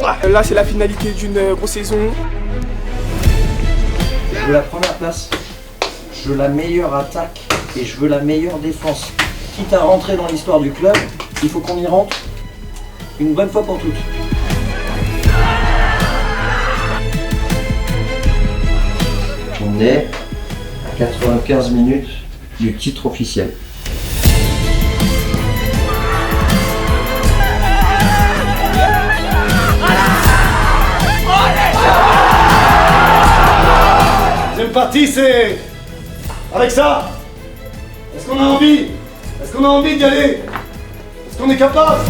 Là, c'est la finalité d'une grosse saison. Je veux la première place, je veux la meilleure attaque et je veux la meilleure défense. Quitte à rentrer dans l'histoire du club, il faut qu'on y rentre une bonne fois pour toutes. On est à 95 minutes du titre officiel. Deuxième partie, c'est... Avec ça, est-ce qu'on a envie? Est-ce qu'on a envie d'y aller? Est-ce qu'on est capable?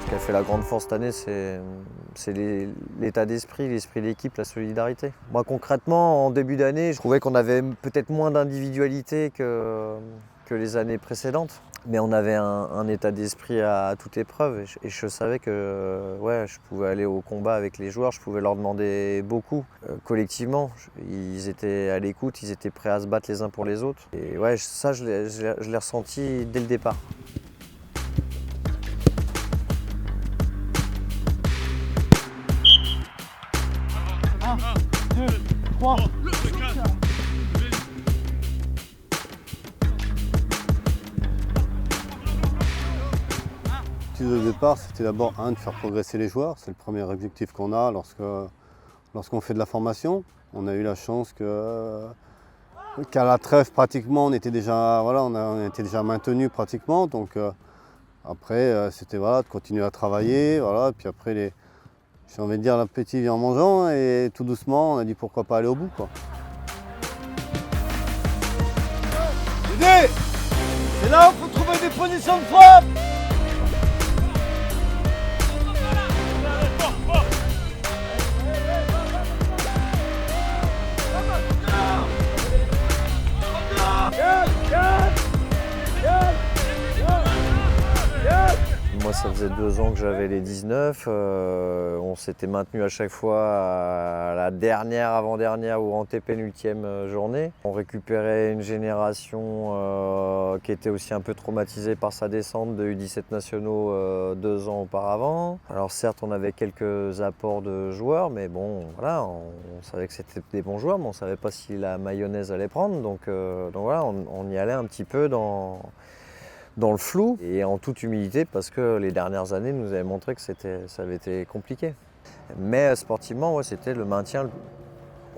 Ce qui a fait la grande force cette année, c'est l'état d'esprit, l'esprit d'équipe, la solidarité. Moi concrètement, en début d'année, je trouvais qu'on avait peut-être moins d'individualité que les années précédentes. Mais on avait un état d'esprit à toute épreuve et je savais que ouais, je pouvais aller au combat avec les joueurs, je pouvais leur demander beaucoup collectivement. Ils étaient à l'écoute, ils étaient prêts à se battre les uns pour les autres. Et ouais, ça je l'ai ressenti dès le départ. L'objectif de départ, c'était d'abord de faire progresser les joueurs. C'est le premier objectif qu'on a lorsqu'on fait de la formation. On a eu la chance qu'à la trêve, pratiquement, on était déjà maintenus pratiquement. Donc après, c'était de continuer à travailler. Voilà. Puis après, j'ai envie de dire, l'appétit vient en mangeant. Et tout doucement, on a dit pourquoi pas aller au bout, quoi. L'idée, c'est là où il faut trouver des positions de frappe. Moi, ça faisait 2 ans que j'avais les 19. On s'était maintenu à chaque fois à la dernière, avant-dernière ou antépénultième journée. On récupérait une génération qui était aussi un peu traumatisée par sa descente de U17 nationaux 2 ans auparavant. Alors certes, on avait quelques apports de joueurs, mais bon, voilà, on savait que c'était des bons joueurs, mais on ne savait pas si la mayonnaise allait prendre. Donc voilà, on y allait un petit peu dans le flou et en toute humilité parce que les dernières années nous avaient montré que ça avait été compliqué. Mais sportivement, ouais, c'était le maintien,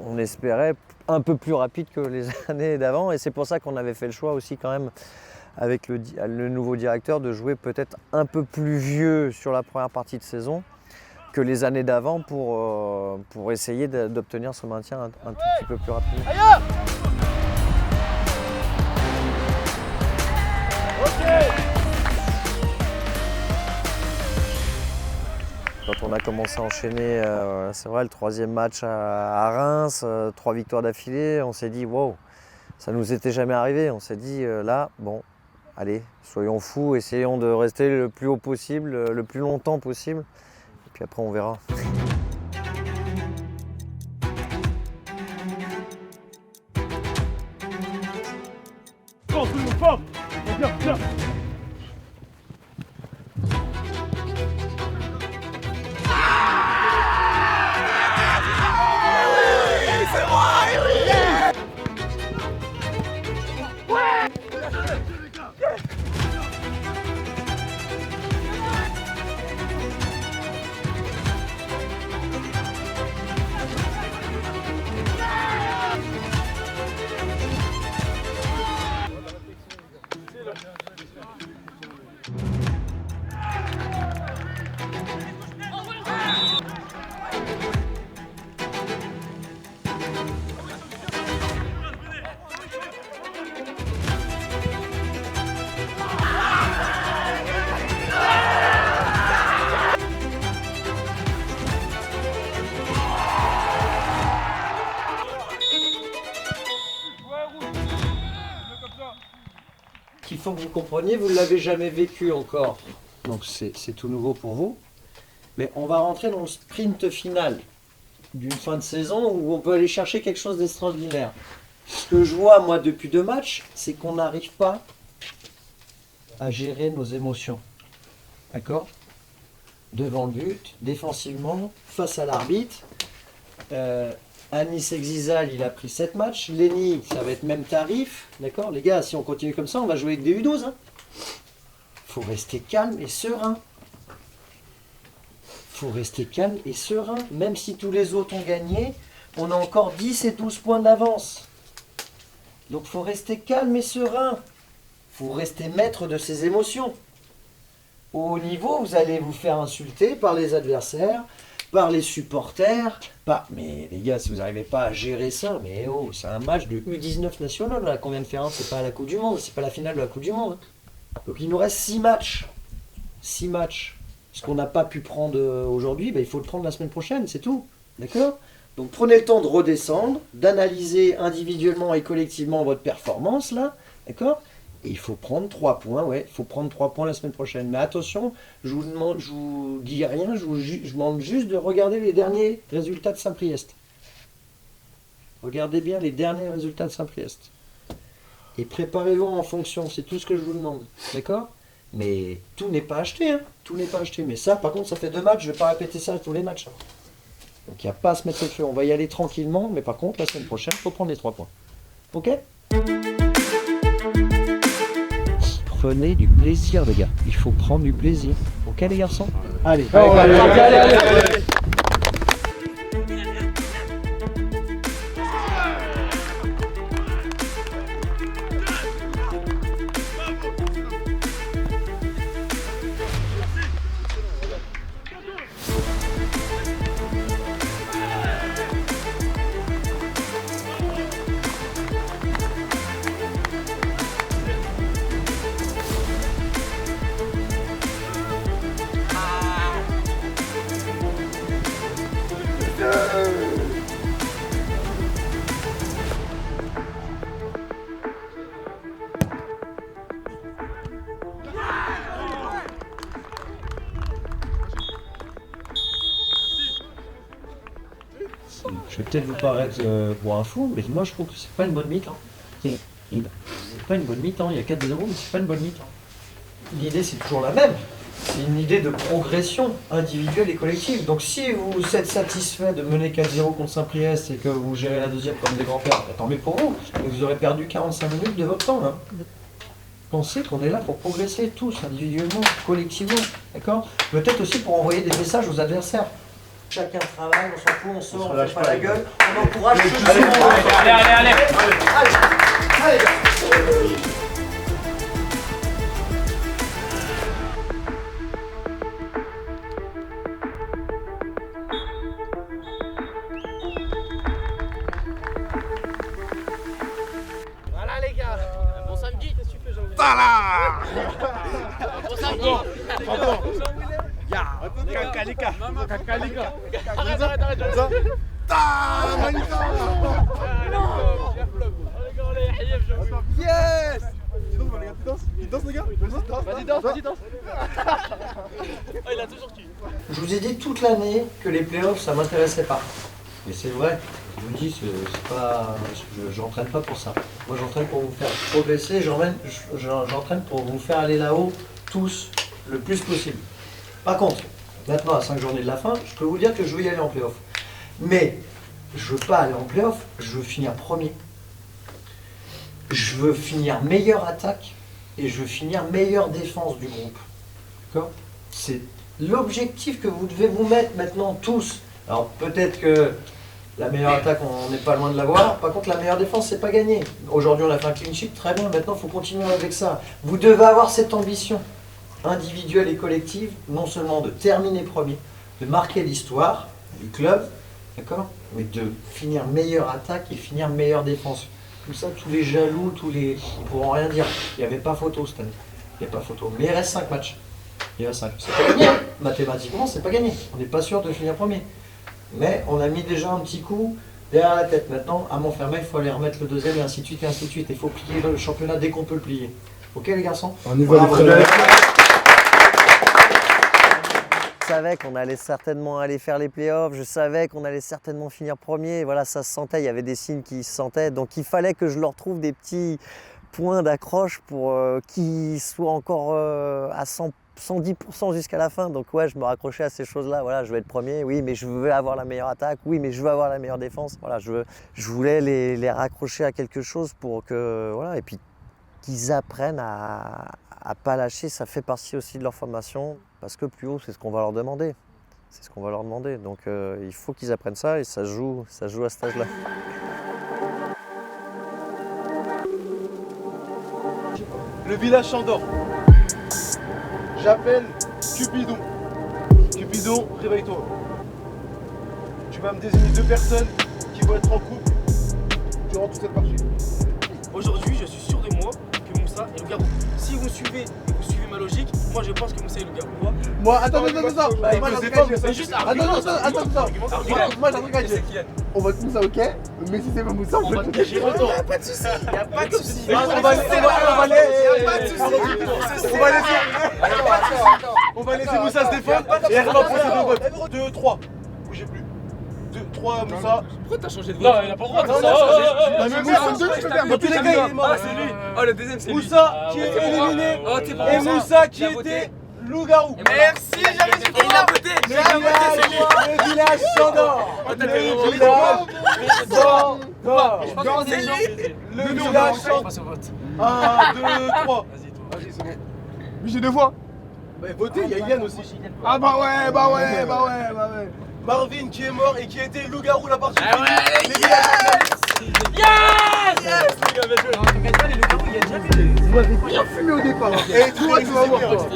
on espérait, un peu plus rapide que les années d'avant et c'est pour ça qu'on avait fait le choix aussi quand même avec le nouveau directeur de jouer peut-être un peu plus vieux sur la première partie de saison que les années d'avant pour essayer d'obtenir ce maintien un tout petit peu plus rapidement. Quand on a commencé à enchaîner, c'est vrai, le 3e match à Reims, 3 victoires d'affilée, on s'est dit wow, ça nous était jamais arrivé. On s'est dit là, bon, allez, soyons fous, essayons de rester le plus haut possible, le plus longtemps possible, et puis après on verra. faut que vous compreniez, vous ne l'avez jamais vécu encore. Donc c'est tout nouveau pour vous. Mais on va rentrer dans le sprint final d'une fin de saison où on peut aller chercher quelque chose d'extraordinaire. Ce que je vois, moi, depuis 2 matchs, c'est qu'on n'arrive pas à gérer nos émotions. D'accord? Devant le but, défensivement, face à l'arbitre. Anis Exizal, il a pris 7 matchs. Lenny, ça va être même tarif. D'accord? Les gars, si on continue comme ça, on va jouer avec des U12. Hein. Faut rester calme et serein. Faut rester calme et serein. Même si tous les autres ont gagné, on a encore 10 et 12 points d'avance. Donc faut rester calme et serein. Faut rester maître de ses émotions. Au haut niveau, vous allez vous faire insulter par les adversaires, par les supporters, Mais les gars, si vous n'arrivez pas à gérer ça, mais oh, c'est un match de U19 national là, qu'on vient de faire, hein. C'est pas la Coupe du Monde, c'est pas la finale de la Coupe du Monde. Donc il nous reste 6 matchs. 6 matchs. Ce qu'on n'a pas pu prendre aujourd'hui, il faut le prendre la semaine prochaine, c'est tout. D'accord? Donc prenez le temps de redescendre, d'analyser individuellement et collectivement votre performance là, d'accord? Et il faut prendre 3 points, ouais, il faut prendre 3 points la semaine prochaine. Mais attention, je vous dis rien, je vous demande juste de regarder les derniers résultats de Saint-Priest. Regardez bien les derniers résultats de Saint-Priest. Et préparez-vous en fonction, c'est tout ce que je vous demande, d'accord? Mais tout n'est pas acheté, hein, tout n'est pas acheté. Mais ça, par contre, ça fait 2 matchs, je ne vais pas répéter ça tous les matchs. Donc il n'y a pas à se mettre le feu, on va y aller tranquillement, mais par contre, la semaine prochaine, il faut prendre les 3 points. Ok? Prenez du plaisir, les gars. Il faut prendre du plaisir. Ok, les garçons? Allez, allez. Je vais peut-être vous paraître pour un fou, mais moi je trouve que c'est pas une bonne mi-temps. C'est pas une bonne mi-temps, il y a 4-0, mais c'est pas une bonne mi-temps. L'idée c'est toujours la même, c'est une idée de progression individuelle et collective. Donc si vous êtes satisfait de mener 4-0 contre Saint-Priest et que vous gérez la deuxième comme des grands-pères, tant mieux pour vous, mais vous aurez perdu 45 minutes de votre temps. Hein. Pensez qu'on est là pour progresser tous, individuellement, collectivement, d'accord? Peut-être aussi pour envoyer des messages aux adversaires. Chacun travaille, on s'en fout, on sort, on fait pas la gueule, on encourage tout le monde. Allez. Voilà les gars, bon samedi. Qu'est-ce que tu fais, Jean-Louis? Bon samedi. Kakalika. Arrête. Yes. Il danse les gars. Vas-y danse. Oh, il a toujours tué. Je vous ai dit toute l'année que les playoffs ça m'intéressait pas. Mais c'est vrai, je vous dis, c'est pas, j'entraîne pas pour ça. Moi j'entraîne pour vous faire progresser, j'entraîne pour vous faire aller là-haut tous le plus possible. Par contre, maintenant à 5 journées de la fin, je peux vous dire que je veux y aller en play-off. Mais je veux pas aller en play-off, je veux finir premier. Je veux finir meilleure attaque et je veux finir meilleure défense du groupe. D'accord? C'est l'objectif que vous devez vous mettre maintenant tous. Alors peut-être que la meilleure attaque, on n'est pas loin de l'avoir. Par contre, la meilleure défense, c'est pas gagné. Aujourd'hui, on a fait un clean sheet, très bien. Maintenant, il faut continuer avec ça. Vous devez avoir cette ambition individuelle et collective, non seulement de terminer premier, de marquer l'histoire du club, d'accord, mais de finir meilleure attaque et finir meilleure défense. Tout ça, tous les jaloux, ils ne pourront rien dire. Il n'y avait pas photo cette année. Il n'y a pas photo. Mais il reste 5 matchs. Il reste 5. C'est pas gagné. Hein. Mathématiquement, c'est pas gagné. On n'est pas sûr de finir premier. Mais on a mis déjà un petit coup derrière la tête. Maintenant, à Montfermeil, il faut aller remettre le deuxième et ainsi de suite et ainsi de suite. Il faut plier le championnat dès qu'on peut le plier. Ok les garçons? On y va les frères. Je savais qu'on allait certainement aller faire les playoffs, je savais qu'on allait certainement finir premier. Voilà, ça se sentait, il y avait des signes qui se sentaient. Donc il fallait que je leur trouve des petits points d'accroche pour qu'ils soient encore à 110% jusqu'à la fin. Donc ouais, je me raccrochais à ces choses-là. Voilà, je veux être premier, oui, mais je veux avoir la meilleure attaque, oui, mais je veux avoir la meilleure défense. Voilà, je voulais les raccrocher à quelque chose pour que, voilà, et puis qu'ils apprennent à pas lâcher. Ça fait partie aussi de leur formation, parce que plus haut, c'est ce qu'on va leur demander. C'est ce qu'on va leur demander. Donc il faut qu'ils apprennent ça, et ça joue à cet âge-là. Le village Chandor. J'appelle Cupidon. Cupidon, réveille-toi. Tu vas me désigner 2 personnes qui vont être en couple durant toute cette partie. Aujourd'hui, je suis sûr de moi que Moussa est le garou. Si vous suivez et vous suivez ma logique, moi je pense que Moussa est le garou. Moi, attends. Bah, il peut se défendre, c'est juste Attends. Moi, j'ai un truc à dire. On va te Moussa, ok? Mais si c'est pas Moussa, on va te cacher. Y'a pas de soucis, y'a pas de soucis. On va laisser Moussa se défendre et elle va procéder au vote. 2, 3. Bougez plus. 2, 3, Moussa. Pourquoi t'as changé de vote? Non, il a pas le droit de Non, ça. mais Moussa, dans tous les cas, il est mort. Ah, c'est lui. Oh, le deuxième, c'est lui. Moussa qui est éliminé. Oh, t'es bon. Et Moussa qui était loup-garou. Merci, j'avais dit qu'il l'a voté. Le village Chandor. Le village Chandor. Le village Chandor. 1, 2, 3. Vas-y, c'est bon. Mais j'ai 2 voix. Bah votez, il y a Yann aussi. Ah bah ouais. Marvin qui est mort et qui a été loup-garou la partie finie. Vous m'avez bien fumé au départ. Et toi, tu vas voir.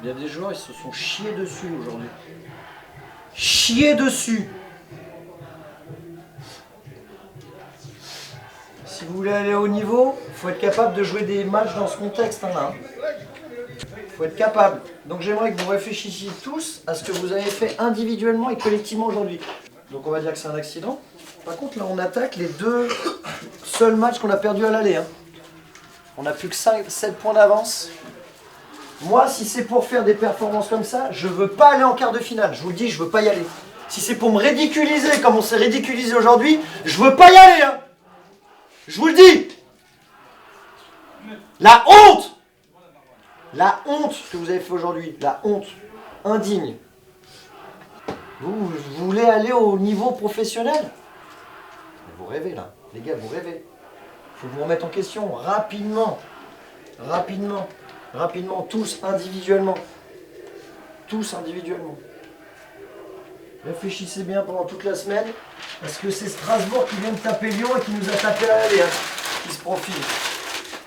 Il y a des joueurs, ils se sont chiés dessus aujourd'hui. Chiés dessus. Si vous voulez aller au niveau, il faut être capable de jouer des matchs dans ce contexte. Il faut être capable. Donc j'aimerais que vous réfléchissiez tous à ce que vous avez fait individuellement et collectivement aujourd'hui. Donc on va dire que c'est un accident. Par contre là on attaque les 2 seuls matchs qu'on a perdus à l'aller. On n'a plus que 7 points d'avance. Moi, si c'est pour faire des performances comme ça, je veux pas aller en quart de finale. Je vous le dis, je veux pas y aller. Si c'est pour me ridiculiser comme on s'est ridiculisé aujourd'hui, je veux pas y aller. Je vous le dis. La honte que vous avez fait aujourd'hui, la honte indigne. Vous voulez aller au niveau professionnel? Vous rêvez là, les gars, vous rêvez. Il faut vous remettre en question rapidement, tous individuellement. Réfléchissez bien pendant toute la semaine, parce que c'est Strasbourg qui vient de taper Lyon et qui nous a tapé à l'aller, qui se profile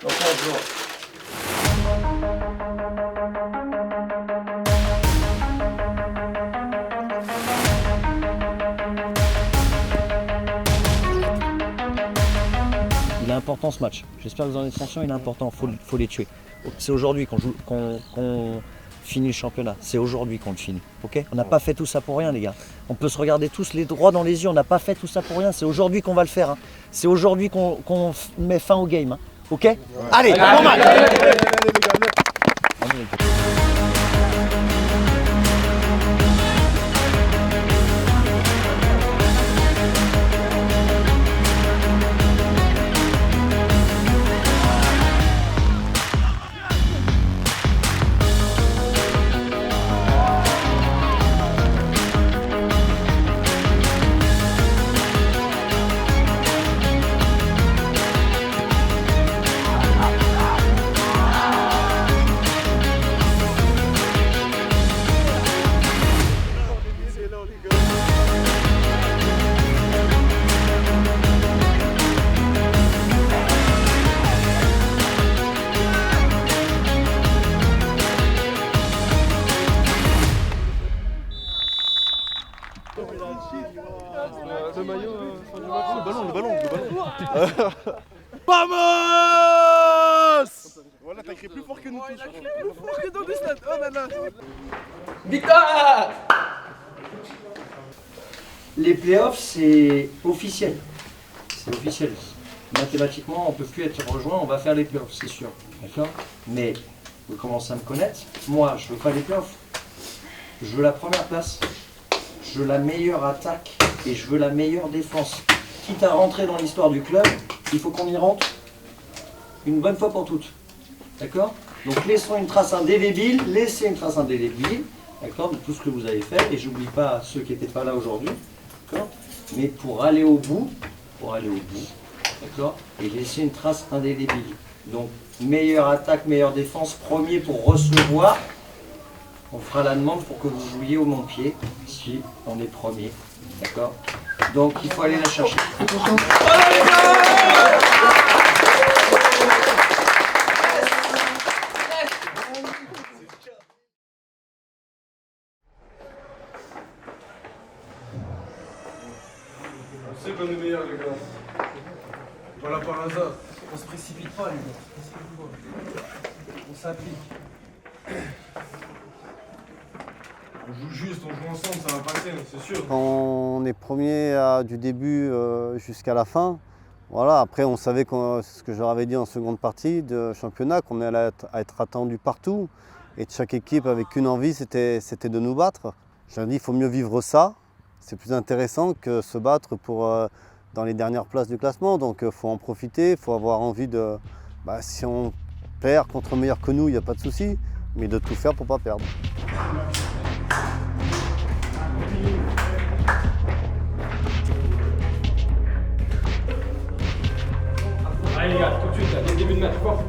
dans 15 jours. Il est important ce match. J'espère que vous en êtes conscients, il est important, faut les tuer. C'est aujourd'hui qu'on finit le championnat. C'est aujourd'hui qu'on le finit. Okay, on n'a pas fait tout ça pour rien, les gars. On peut se regarder tous les droits dans les yeux, on n'a pas fait tout ça pour rien. C'est aujourd'hui qu'on va le faire. C'est aujourd'hui qu'on met fin au game. Ok? Allez, bon match! Vamos! Voilà, t'as écrit plus fort que nous tous. Plus fort que dans le stade. Oh là là. Victoire! Les playoffs, c'est officiel. C'est officiel. Mathématiquement, on ne peut plus être rejoint, on va faire les playoffs, c'est sûr. D'accord? Mais vous commencez à me connaître. Moi, je veux pas les playoffs. Je veux la première place. Je veux la meilleure attaque et je veux la meilleure défense. Quitte à rentrer dans l'histoire du club, il faut qu'on y rentre une bonne fois pour toutes. D'accord? Donc laissons une trace indélébile, laissez une trace indélébile, d'accord, de tout ce que vous avez fait. Et j'oublie pas ceux qui n'étaient pas là aujourd'hui. D'accord? Mais pour aller au bout, d'accord, et laisser une trace indélébile. Donc meilleure attaque, meilleure défense, premier pour recevoir. On fera la demande pour que vous jouiez au Montpied, si on est premier. D'accord? Donc il faut aller la chercher. On sait qu'on est meilleurs, les gars. Voilà par hasard. On se précipite pas, les gars. On s'applique. On joue juste, on joue ensemble, ça va passer, c'est sûr. Quand on est premier du début jusqu'à la fin, voilà, après on savait, c'est ce que je leur avais dit en seconde partie de championnat, qu'on allait être attendu partout. Et de chaque équipe avec qu'une envie, c'était de nous battre. Je leur ai dit, il faut mieux vivre ça. C'est plus intéressant que se battre dans les dernières places du classement. Donc il faut en profiter, il faut avoir envie de... si on perd contre meilleur que nous, il n'y a pas de souci, mais de tout faire pour ne pas perdre. Allez les gars, tout de suite, là, dès le début de match, fort.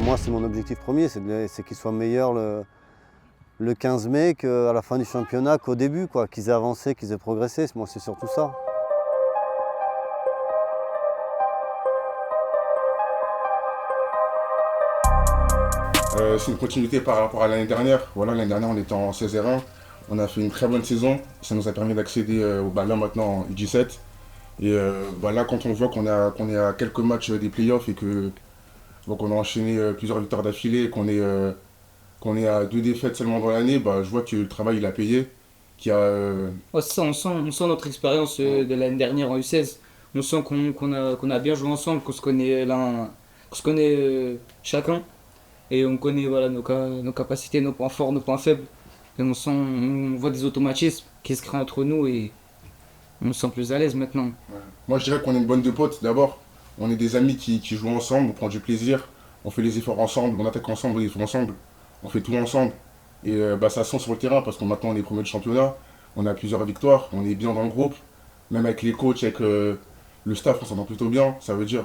Moi, c'est mon objectif premier, c'est qu'ils soient meilleurs le 15 mai qu'à la fin du championnat, qu'au début, quoi, qu'ils aient avancé, qu'ils aient progressé. Moi, c'est surtout ça. C'est une continuité par rapport à l'année dernière. Voilà, l'année dernière, on était en 16 R1. On a fait une très bonne saison. Ça nous a permis d'accéder au ballon maintenant en U17. Et là, quand on voit qu'on est à quelques matchs des playoffs et que donc on a enchaîné plusieurs victoires d'affilée, qu'on est à 2 défaites seulement dans l'année, je vois que le travail il a payé. Ouais, c'est ça, on sent notre expérience de l'année dernière en U16. On sent qu'on a bien joué ensemble, qu'on se connaît chacun. Et on connaît voilà, nos capacités, nos points forts, nos points faibles. Et on voit des automatismes qui se créent entre nous et on se sent plus à l'aise maintenant. Ouais. Moi je dirais qu'on est une bande de potes d'abord. On est des amis qui jouent ensemble, on prend du plaisir, on fait les efforts ensemble, on attaque ensemble, les efforts ensemble, on fait tout ensemble. Et ça sent sur le terrain parce que maintenant on est premier de championnat, on a plusieurs victoires, on est bien dans le groupe, même avec les coachs, avec le staff, on s'entend plutôt bien. Ça veut dire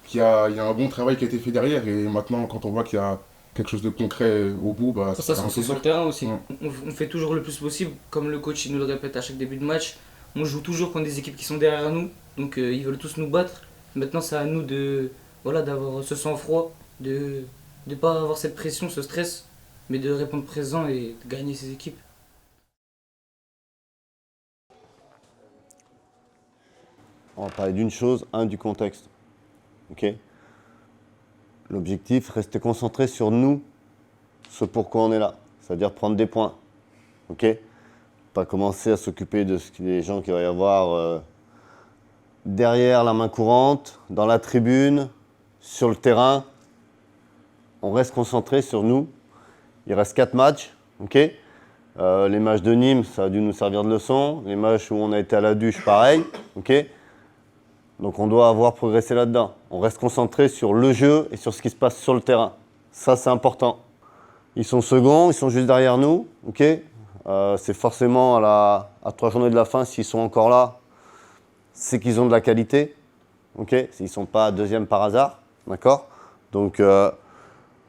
qu'il y a un bon travail qui a été fait derrière et maintenant quand on voit qu'il y a quelque chose de concret au bout, ça se ressent sur le terrain aussi. Ouais. On fait toujours le plus possible, comme le coach il nous le répète à chaque début de match. On joue toujours contre des équipes qui sont derrière nous, donc ils veulent tous nous battre. Maintenant c'est à nous d'avoir ce sang-froid, de ne pas avoir cette pression, ce stress, mais de répondre présent et de gagner ces équipes. On va parler d'une chose, du contexte. Okay. L'objectif, rester concentré sur nous, ce pourquoi on est là, c'est-à-dire prendre des points. Okay. Pas commencer à s'occuper de des gens qu'il va y avoir derrière la main courante, dans la tribune, sur le terrain. On reste concentré sur nous. Il reste 4 matchs. Okay. Les matchs de Nîmes, ça a dû nous servir de leçon. Les matchs où on a été à la Duche, pareil. Okay. Donc on doit avoir progressé là-dedans. On reste concentré sur le jeu et sur ce qui se passe sur le terrain. Ça, c'est important. Ils sont seconds, ils sont juste derrière nous. Okay. c'est forcément à 3 journées de la fin, s'ils sont encore là, c'est qu'ils ont de la qualité. Okay, s'ils ne sont pas deuxième par hasard. D'accord. Donc,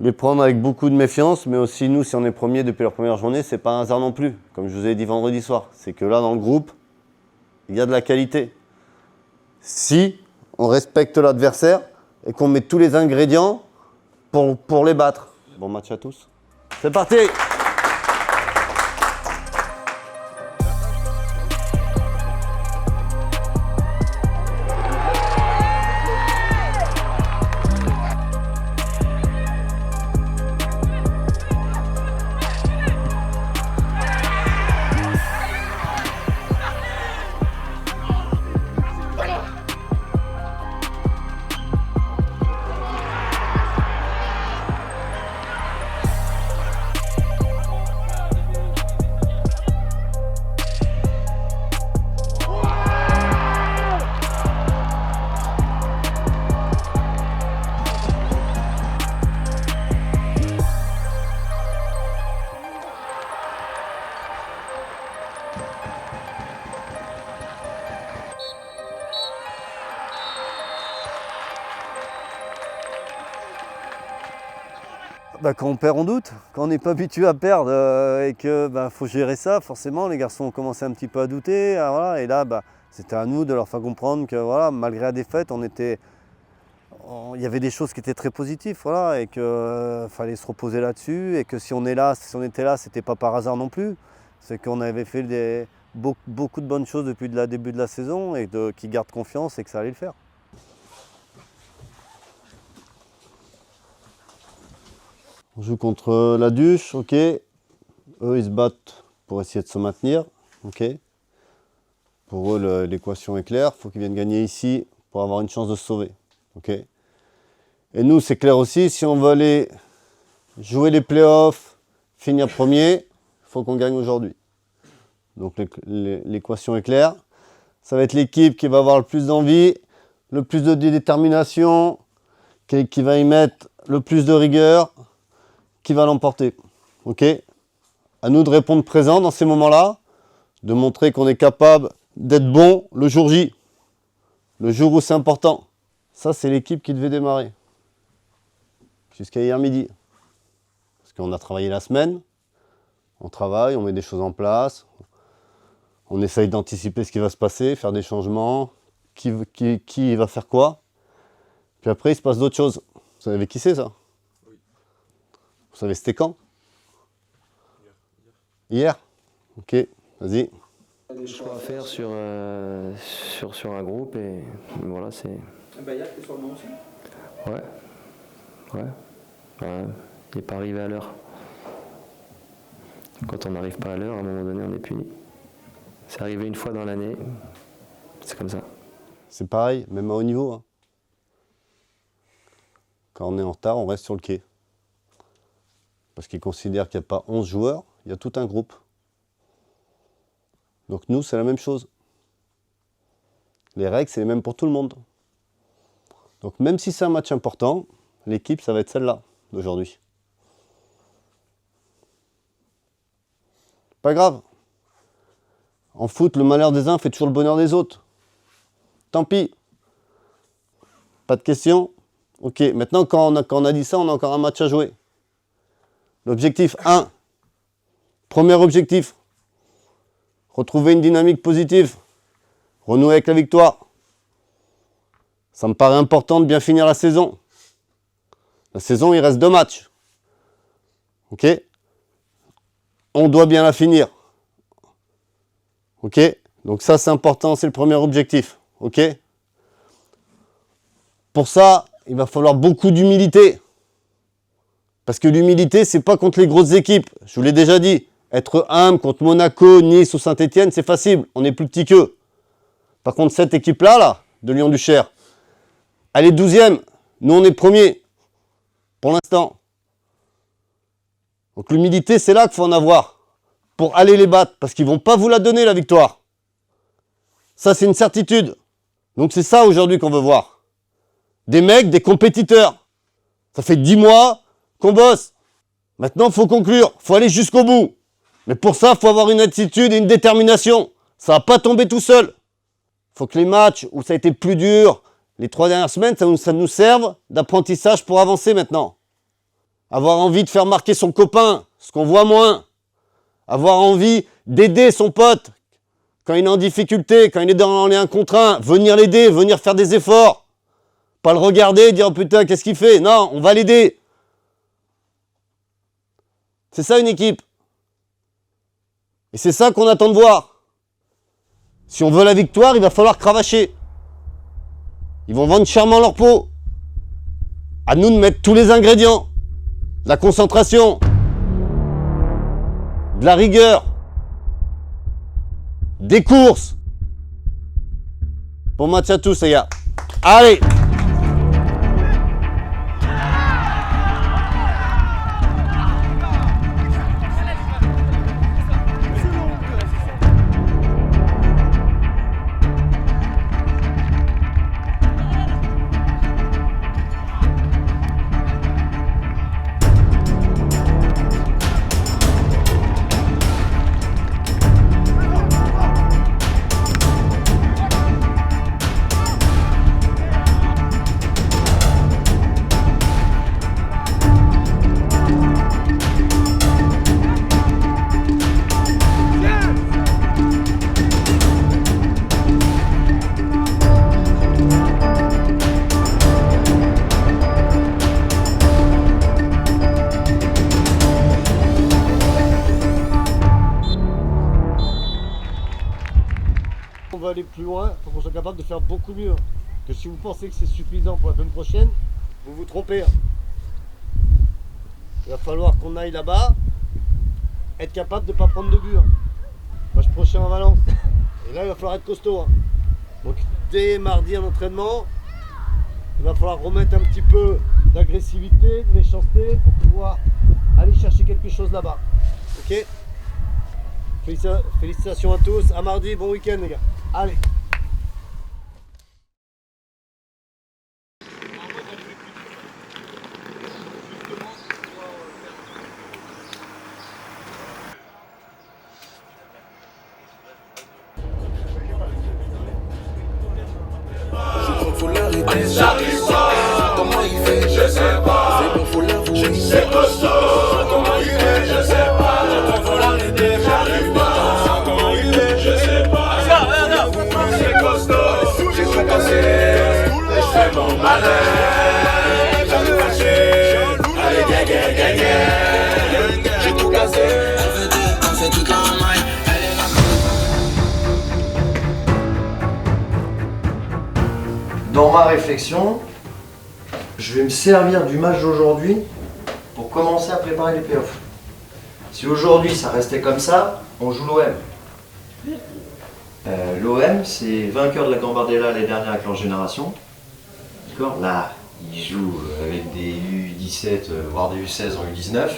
les prendre avec beaucoup de méfiance, mais aussi nous, si on est premier depuis leur première journée, ce n'est pas un hasard non plus. Comme je vous ai dit vendredi soir, c'est que là, dans le groupe, il y a de la qualité. Si on respecte l'adversaire et qu'on met tous les ingrédients pour les battre. Bon match à tous. C'est parti! Quand on perd, on doute. Quand on n'est pas habitué à perdre et qu'il faut gérer ça, forcément, les garçons ont commencé un petit peu à douter. Voilà, et là, c'était à nous de leur faire comprendre que voilà, malgré la défaite, il y avait des choses qui étaient très positives, voilà, et qu'il fallait se reposer là-dessus. Et que si on était là, ce n'était pas par hasard non plus. C'est qu'on avait fait beaucoup de bonnes choses depuis le début de la saison et qu'ils gardent confiance et que ça allait le faire. On joue contre la Duche, ok. Eux, ils se battent pour essayer de se maintenir, ok. Pour eux, l'équation est claire. Il faut qu'ils viennent gagner ici pour avoir une chance de se sauver, ok. Et nous, c'est clair aussi, si on veut aller jouer les playoffs, finir premier, il faut qu'on gagne aujourd'hui. Donc l'équation est claire. Ça va être l'équipe qui va avoir le plus d'envie, le plus de détermination, qui va y mettre le plus de rigueur, qui va l'emporter. Ok. À nous de répondre présent dans ces moments-là, de montrer qu'on est capable d'être bon le jour J, le jour où c'est important. Ça, c'est l'équipe qui devait démarrer. Jusqu'à hier midi. Parce qu'on a travaillé la semaine, on travaille, on met des choses en place, on essaye d'anticiper ce qui va se passer, faire des changements, qui va faire quoi. Puis après, il se passe d'autres choses. Vous savez qui c'est ça? Vous savez c'était quand? Hier. Ok, vas-y. Il y a des choix à faire sur un groupe et voilà, c'est... Hier, tu es sur le banc aussi? Ouais. Il n'est pas arrivé à l'heure. Quand on n'arrive pas à l'heure, à un moment donné, on est puni. C'est arrivé une fois dans l'année, c'est comme ça. C'est pareil, même à haut niveau. Hein. Quand on est en retard, on reste sur le quai. Parce qu'ils considèrent qu'il n'y a pas 11 joueurs, il y a tout un groupe. Donc nous, c'est la même chose. Les règles, c'est les mêmes pour tout le monde. Donc même si c'est un match important, l'équipe, ça va être celle-là, d'aujourd'hui. Pas grave. En foot, le malheur des uns fait toujours le bonheur des autres. Tant pis. Pas de questions? Ok, maintenant quand on a dit ça, on a encore un match à jouer. L'objectif 1. Premier objectif. Retrouver une dynamique positive. Renouer avec la victoire. Ça me paraît important de bien finir la saison. La saison, il reste 2 matchs. Ok? On doit bien la finir. Ok? Donc ça, c'est important, c'est le premier objectif. Ok? Pour ça, il va falloir beaucoup d'humilité. Parce que l'humilité, c'est pas contre les grosses équipes. Je vous l'ai déjà dit. Être humble contre Monaco, Nice ou Saint-Etienne, c'est facile. On est plus petit qu'eux. Par contre, cette équipe-là, de Lyon-Duchère, elle est 12e. Nous, on est premier. Pour l'instant. Donc l'humilité, c'est là qu'il faut en avoir. Pour aller les battre. Parce qu'ils ne vont pas vous la donner, la victoire. Ça, c'est une certitude. Donc c'est ça aujourd'hui qu'on veut voir. Des mecs, des compétiteurs. Ça fait 10 mois qu'on bosse. Maintenant, il faut conclure. Il faut aller jusqu'au bout. Mais pour ça, il faut avoir une attitude et une détermination. Ça va pas tomber tout seul. Faut que les matchs où ça a été plus dur, les 3 dernières semaines, ça nous serve d'apprentissage pour avancer maintenant. Avoir envie de faire marquer son copain, ce qu'on voit moins. Avoir envie d'aider son pote quand il est en difficulté, quand il est dans les 1 contre 1. Venir l'aider, venir faire des efforts. Pas le regarder et dire oh, putain, qu'est-ce qu'il fait? Non, on va l'aider. C'est ça une équipe. Et c'est ça qu'on attend de voir. Si on veut la victoire, il va falloir cravacher. Ils vont vendre chèrement leur peau. À nous de mettre tous les ingrédients. De la concentration. De la rigueur. Des courses. Bon match à tous les gars. Allez! On va aller plus loin, il faut qu'on soit capable de faire beaucoup mieux. Que si vous pensez que c'est suffisant pour la semaine prochaine, vous vous trompez. Il va falloir qu'on aille là-bas, être capable de ne pas prendre de but. Match prochain à Valence. Et là, il va falloir être costaud. Donc dès mardi en entraînement, il va falloir remettre un petit peu d'agressivité, de méchanceté pour pouvoir aller chercher quelque chose là-bas. Ok? Félicitations à tous, à mardi, bon week-end les gars. Allez. Je crois qu'il faut l'arrêter. J'arrive pas. Comment il fait? Je sais pas. C'est bon, faut l'avouer. C'est costaud. Comment il fait? Je sais pas. Je crois qu'il faut l'arrêter. J'arrive pas. Comment il fait? Je sais pas. C'est costaud. J'ai tout cassé. Et je fais mon malin. J'arrive fâché. Allez, gagne. J'ai tout cassé. Elle veut dépenser toute la maille. Dans ma réflexion, je vais me servir du match d'aujourd'hui pour commencer à préparer les playoffs. Si aujourd'hui ça restait comme ça, on joue l'OM. L'OM, c'est vainqueur de la Gambardella l'année dernière avec leur génération. D'accord ? Là, ils jouent avec des U17, voire des U16 en U19.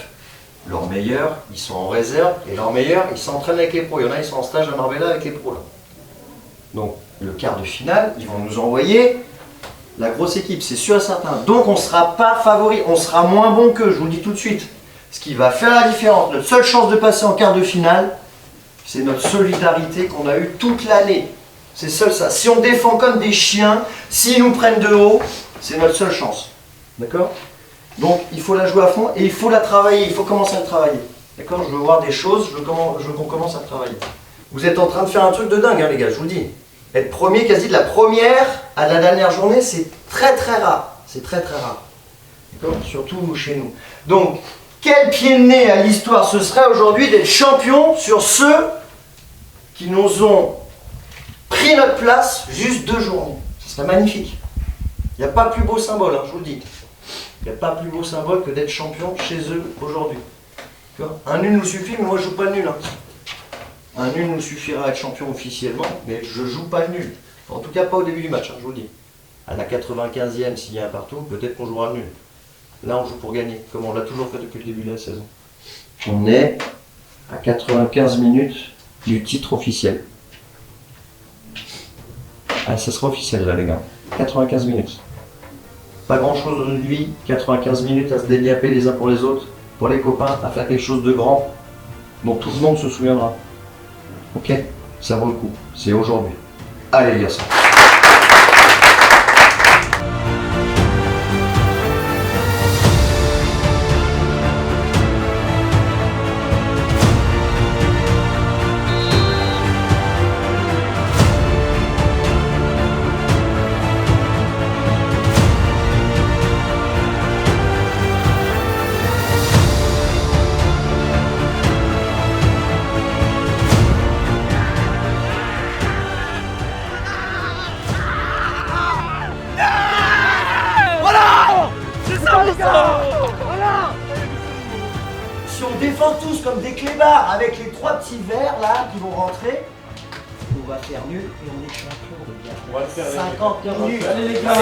Leurs meilleurs, ils sont en réserve. Et leurs meilleurs, ils s'entraînent avec les pros. Il y en a, ils sont en stage à Marbella avec les pros. Là. Donc, le quart de finale, ils vont nous envoyer la grosse équipe, c'est sûr et certain. Donc, on ne sera pas favori. On sera moins bon qu'eux, je vous le dis tout de suite. Ce qui va faire la différence, notre seule chance de passer en quart de finale, c'est notre solidarité qu'on a eue toute l'année. C'est seul ça. Si on défend comme des chiens, s'ils nous prennent de haut, c'est notre seule chance. D'accord ? Donc il faut la jouer à fond et il faut la travailler, il faut commencer à travailler. D'accord ? Je veux voir des choses, je veux qu'on commence à travailler. Vous êtes en train de faire un truc de dingue, hein, les gars, je vous le dis. Être premier, quasi de la première à la dernière journée, c'est très très rare. C'est très très rare. D'accord ? Surtout chez nous. Donc, quel pied de nez à l'histoire ce serait aujourd'hui d'être champion sur ceux qui nous ont pris notre place juste 2 journées. Ce serait magnifique. Il n'y a pas plus beau symbole, hein, je vous le dis. Il n'y a pas plus beau symbole que d'être champion chez eux aujourd'hui. Un nul nous suffit, mais moi je ne joue pas le nul. Hein. Un nul nous suffira à être champion officiellement, mais je ne joue pas le nul. En tout cas pas au début du match, hein, je vous le dis. À la 95e, s'il y a un partout, peut-être qu'on jouera le nul. Là, on joue pour gagner, comme on l'a toujours fait depuis le début de la saison. On est à 95 minutes du titre officiel. Ah, ça sera officiel là, les gars. 95 minutes. Pas grand-chose dans notre vie, 95 minutes à se déliaper les uns pour les autres, pour les copains, à faire quelque chose de grand. Donc tout le monde se souviendra. Ok? Ça vaut le coup. C'est aujourd'hui. Allez les garçons. Si on défend tous comme des clébards avec les 3 petits verres là qui vont rentrer, on va faire nul et on est champion de bien. On va le faire. 50 heures nuls. Allez les gars.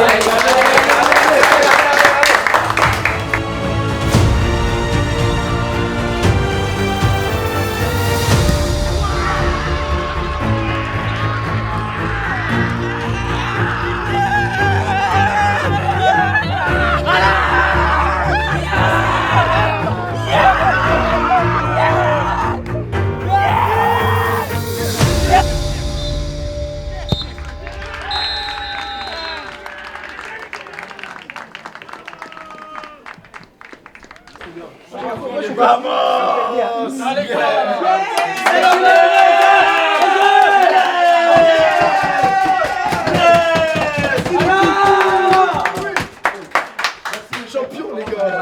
Champion les gars.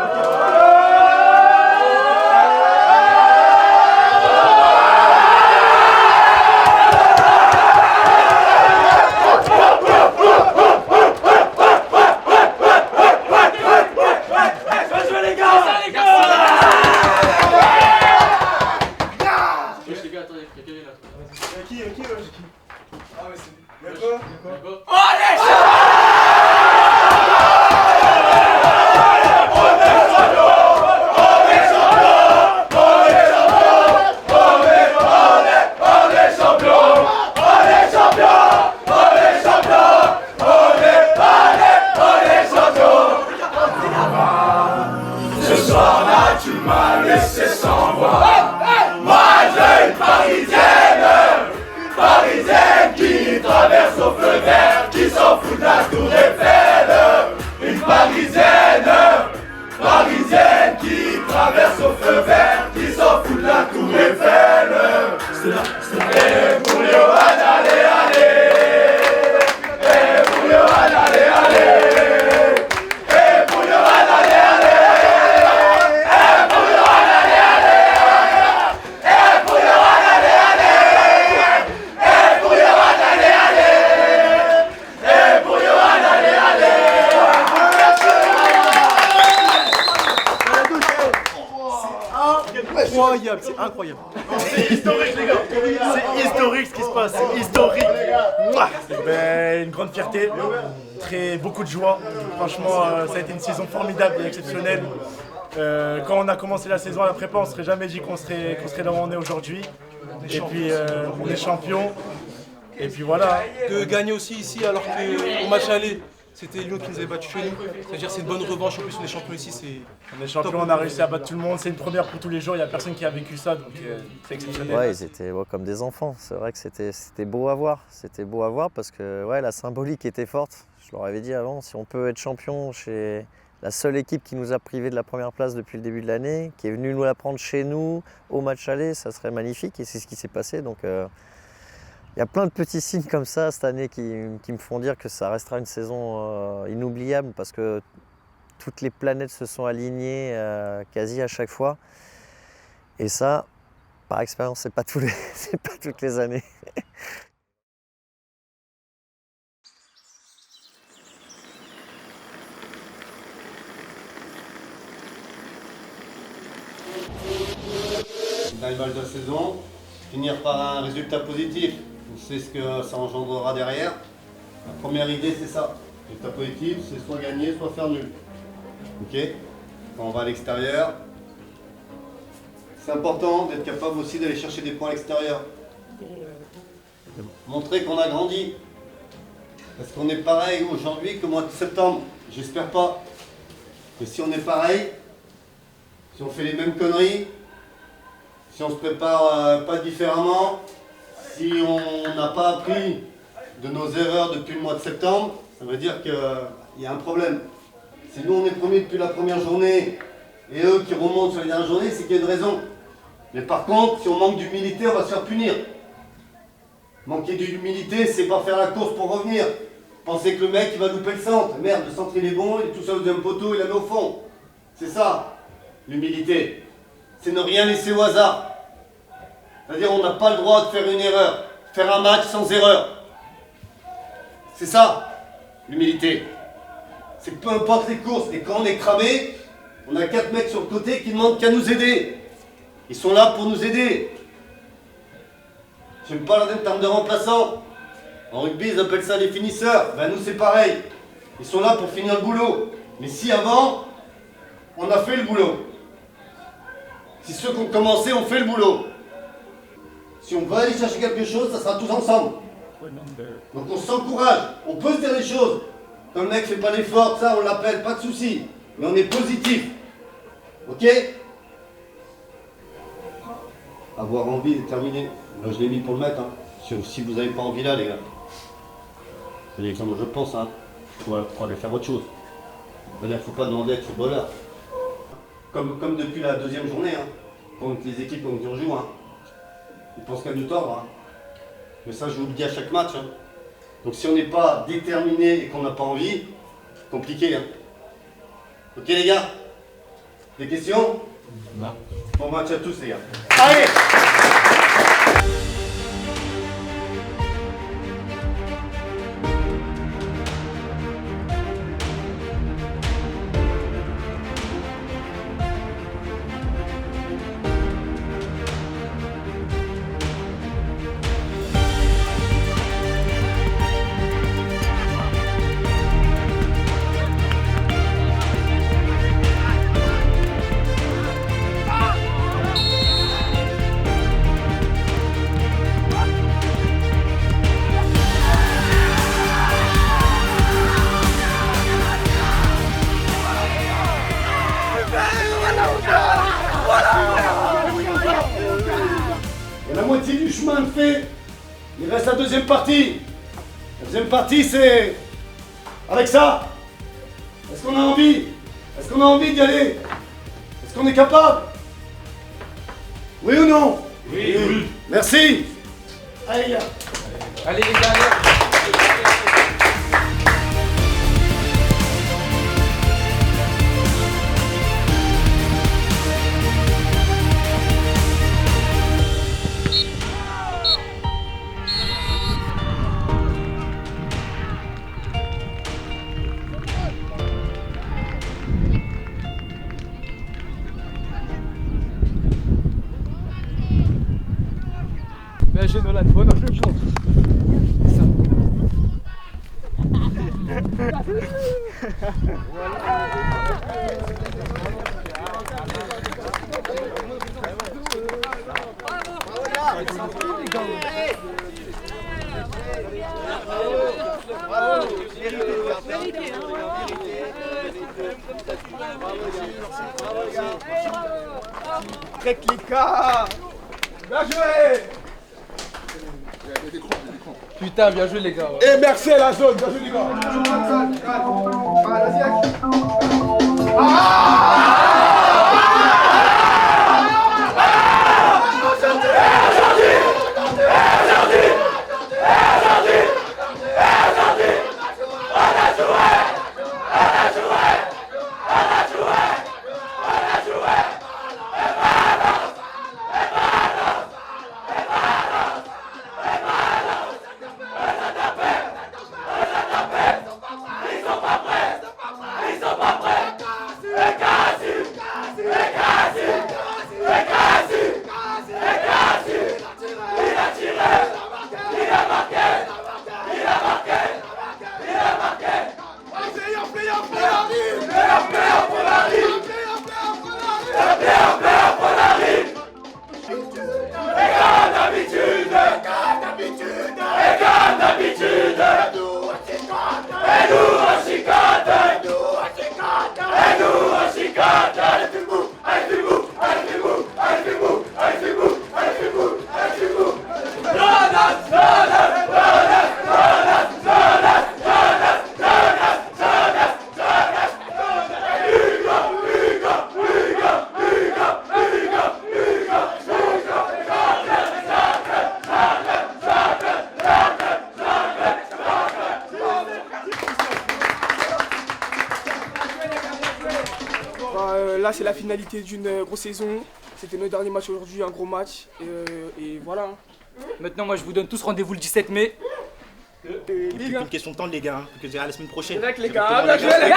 Incroyable, c'est incroyable. C'est historique les gars. C'est historique ce qui se passe, c'est historique. Ben, une grande fierté, beaucoup de joie. Franchement, ça a été une saison formidable et exceptionnelle. Quand on a commencé la saison à la prépa, on ne serait jamais dit qu'on serait là où on est aujourd'hui. Et puis on est champion. Et puis voilà. De gagner aussi ici alors qu'au match aller, c'était Lyon qui nous avait battu chez nous. C'est-à-dire c'est une bonne revanche, en plus on est champion ici. On est champion, on a réussi à battre tout le monde, c'est une première pour tous les jours, il n'y a personne qui a vécu ça, donc c'est exceptionnel. Ouais, ils étaient comme des enfants, c'est vrai que c'était beau à voir. C'était beau à voir parce que ouais, la symbolique était forte. Je leur avais dit avant, si on peut être champion chez la seule équipe qui nous a privés de la première place depuis le début de l'année, qui est venue nous la prendre chez nous au match aller, ça serait magnifique et c'est ce qui s'est passé. Donc, il y a plein de petits signes comme ça cette année qui me font dire que ça restera une saison inoubliable parce que toutes les planètes se sont alignées quasi à chaque fois. Et ça, par expérience, c'est pas toutes les années. Dans l'image de la saison, finir par un résultat positif. On sait ce que ça engendrera derrière. La première idée, c'est ça. Résultat positif, c'est soit gagner, soit faire nul. Ok? Quand on va à l'extérieur, c'est important d'être capable aussi d'aller chercher des points à l'extérieur. Montrer qu'on a grandi. Est-ce qu'on est pareil aujourd'hui qu'au mois de septembre? J'espère pas. Mais si on est pareil, si on fait les mêmes conneries, si on ne se prépare pas différemment, si on n'a pas appris de nos erreurs depuis le mois de septembre, ça veut dire qu'il y a un problème. Si nous on est premiers depuis la première journée et eux qui remontent sur les dernières journées, c'est qu'il y a une raison. Mais par contre, si on manque d'humilité, on va se faire punir. Manquer d'humilité, c'est pas faire la course pour revenir. Penser que le mec il va louper le centre. Merde, le centre il est bon, il est tout seul au deuxième poteau, il la met au fond. C'est ça, l'humilité. C'est ne rien laisser au hasard. C'est-à-dire on n'a pas le droit de faire une erreur. Faire un match sans erreur. C'est ça, l'humilité. C'est que peu importe les courses, et quand on est cramé, on a 4 mecs sur le côté qui demandent qu'à nous aider. Ils sont là pour nous aider. Je n'aime pas le terme de remplaçant. En rugby, ils appellent ça les finisseurs. Ben nous, c'est pareil. Ils sont là pour finir le boulot. Mais si avant, on a fait le boulot. Si ceux qui ont commencé ont fait le boulot. Si on veut aller chercher quelque chose, ça sera tous ensemble. Donc on s'encourage. On peut se dire les choses. Quand le mec fait pas l'effort, ça, on l'appelle, pas de souci. Mais on est positif. Ok ? Avoir envie de terminer. Là, je l'ai mis pour le mettre. Hein. Si vous n'avez pas envie là, les gars. C'est l'exemple je pense. Hein. Faut aller faire autre chose. Il ne faut pas demander à être footballeur. Comme depuis la deuxième journée. Hein. Contre les équipes contre qui on joue. Hein. Ils pensent qu'à nous tordre. Hein. Mais ça, je vous le dis à chaque match. Hein. Donc si on n'est pas déterminé et qu'on n'a pas envie, compliqué. Hein. Ok les gars? Des questions? Non. Bon match à tous les gars. Allez! Et la moitié du chemin de fait, il reste la deuxième partie. La deuxième partie, c'est avec ça. Est-ce qu'on a envie? Est-ce qu'on a envie d'y aller? Est-ce qu'on est capable? Oui ou non? Oui. Oui. Merci. Allez les gars. Allez les gars, allez. Bien joué Nolan, bonne chance. Reklika. Bien joué. Putain, bien joué les gars. Ouais. Et merci à la zone, bien joué les gars. Ils sont Là, c'est la finalité d'une grosse saison. C'était notre dernier match aujourd'hui, un gros match. Et voilà. Maintenant, moi, je vous donne tous rendez-vous le 17 mai. Et puis une question de temps, les gars. Que je dirai à la semaine prochaine. Les gars, bien joué, les gars.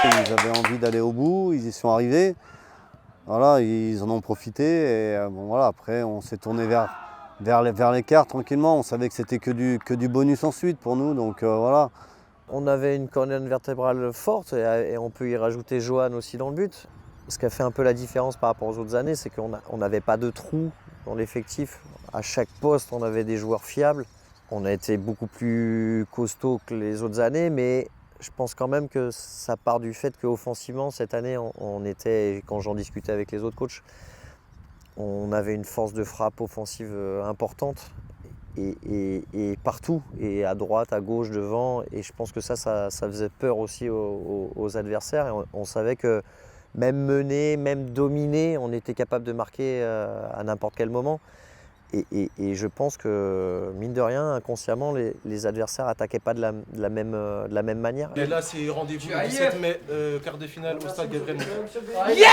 Ils avaient envie d'aller au bout, ils y sont arrivés. Voilà, ils en ont profité. Et bon, voilà, après, on s'est tourné vers l'écart tranquillement. On savait que c'était que du bonus ensuite pour nous. Donc voilà. On avait une colonne vertébrale forte et on peut y rajouter Johan aussi dans le but. Ce qui a fait un peu la différence par rapport aux autres années, c'est qu'on n'avait pas de trou dans l'effectif. À chaque poste, on avait des joueurs fiables. On a été beaucoup plus costaud que les autres années, mais je pense quand même que ça part du fait qu'offensivement, cette année, on était, quand j'en discutais avec les autres coachs, on avait une force de frappe offensive importante. Et partout, et à droite, à gauche, devant. Et je pense que ça faisait peur aussi aux adversaires. Et on savait que même mener, même dominer, on était capable de marquer à n'importe quel moment. Et je pense que, mine de rien, inconsciemment, les adversaires n'attaquaient pas de la même manière. Et là, c'est rendez-vous le 17 mai, quart de finale au stade Gabriel Monfils. Yeah!